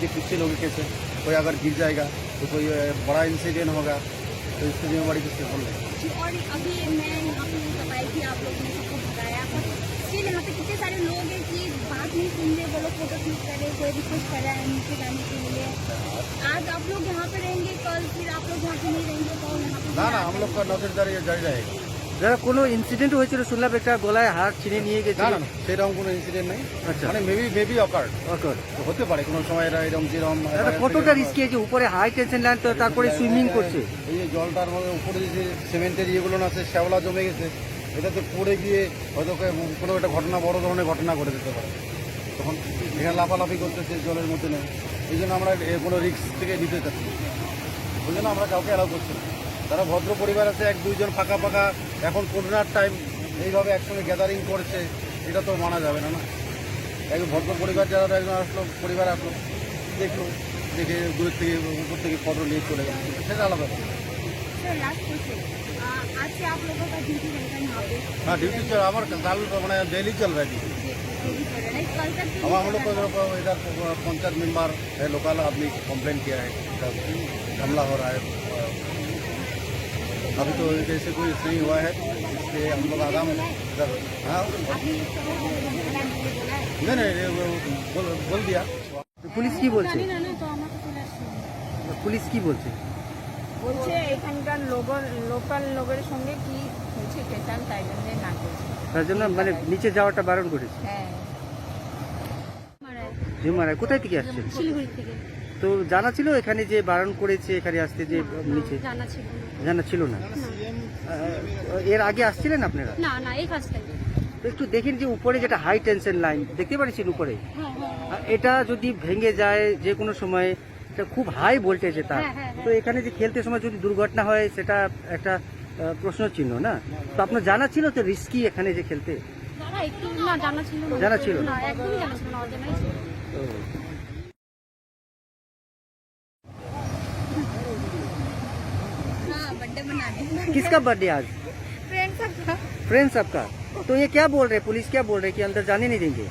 के पीछे लोग कैसे कोई अगर गिर जाएगा तो कोई बड़ा इंसिडेंट होगा, तो इसके जिम्मेवारी किससे बोल रहे हैं। जी, और अभी मैं यहाँ पे बताई कि आप लोगों ने सबको भगाया, पर स्टिल यहाँ पे कितने सारे लोग हैं कि बात नहीं सुन रहे, वो लोग फोटो क्लिक कर रहे, कोई रिक्वेस्ट कर रहा है नीचे जाने के लिए। आज आप लोग यहाँ पे रहेंगे, कल फिर आप लोग यहाँ पे नहीं रहेंगे, तो यहाँ पे না না हम लोग का नजरदारी जारी रहेगा। যারা কোনো ইনসিডেন্ট হয়েছিল শুনলাম একটা গলায় হাত ছিনে নিয়ে না গেছে। না না সেরকম কোনো ইনসিডেন্ট নেই, আচ্ছা। মানে মেবি অকার্ড হতে পারে কোনো সময় এরা এরকম যেরকম কতটা রিস্কি যে উপরে হাই টেনশন লাইন, তো তারপরে সুইমিং করছে। এই যে জলটার মধ্যে উপরে যে সিমেন্টের ইয়েগুলো আছে শ্যাওলা জমে গেছে, এটাতে পড়ে গিয়ে হয়তো কোনো একটা ঘটনা, বড় ধরনের ঘটনা করে দিতে পারে। তখন এখানে লাফালাফি করতেছে জলের মধ্যে নেই, এই জন্য আমরা কোনো রিস্ক থেকে নিতে চাচ্ছি, ওই জন্য আমরা কাউকে অ্যালাউ করছি না। তারা ভদ্র পরিবার আছে, এক দুইজন ফাঁকা ফাঁকা এখন করোনার টাইম এইভাবে একসঙ্গে গ্যাদারিং করছে, এটা তো মানা যাবে না। না, এক ভদ্র পরিবার যারা একজন আসলো, পরিবার আসলো, দেখলো, দেখে দূরের থেকে উপর থেকে ফটো নিয়ে চলে গেল, সেটা আলাদা ব্যাপার। सर लास्ट क्वेश्चन, आज से आप लोगों का ड्यूटी रहेगा यहाँ पे? हाँ ड्यूटी चल আমার কাল মানে डेली चल रहा है ड्यूटी। ड्यूटी कर रहे हैं कल तक? हम लोग को इधर पंचायत मेंबर है, लोकल आदमी कंप्लेन किया है, हमला हो रहा है। अभी तो जैसे कोई नहीं हुआ है, इसलिए हम लोग आराम इधर। हाँ नहीं बोल दिया। পুলিশ কি বলছে? জানি না না, তো আমাকে চলে আসছে। পুলিশ কি বলছে? বলছে এখানকার লোকাল লোকের সঙ্গে কি হয়েছে কেসান, তাই জন্য না করছে। তার জন্য মানে নিচে যাওয়াটা বারণ করেছে। হ্যাঁ, যে মারা কোথায় থেকে আসছেন? শিলিগুড়ি থেকে। তো জানা ছিল এখানে যে বারণ করেছে এখানে আসতে, যে নিচে জানা ছিল জানা ছিল না? এর আগে আসছিলেন আপনারা? না না, এই ফার্স্ট টাইম। তো একটু দেখেন যে উপরে যেটা হাই টেনশন লাইন দেখতে পাচ্ছেন উপরে, হ্যাঁ হ্যাঁ আর এটা যদি ভেঙে যায় যে কোনো সময়, এটা খুব হাই ভোল্টেজে তার। হ্যাঁ, হ্যাঁ, তো এখানে যে খেলতে সময় যদি দুর্ঘটনা হয় সেটা একটা প্রশ্ন চিহ্ন না? তো আপনার জানা ছিল তো রিস্কি এখানে যে খেলতে? জানা একটু না, জানা ছিল না। জানা ছিল না? না, একদমই জানা ছিল না, অজানাই ছিল। हाँ, बर्थडे मनाने। किसका बर्थडे आज? फ्रेंड सबका। फ्रेंड्स आपका? तो ये क्या बोल रहे हैं, पुलिस क्या बोल रहे हैं कि अंदर जाने नहीं देंगे?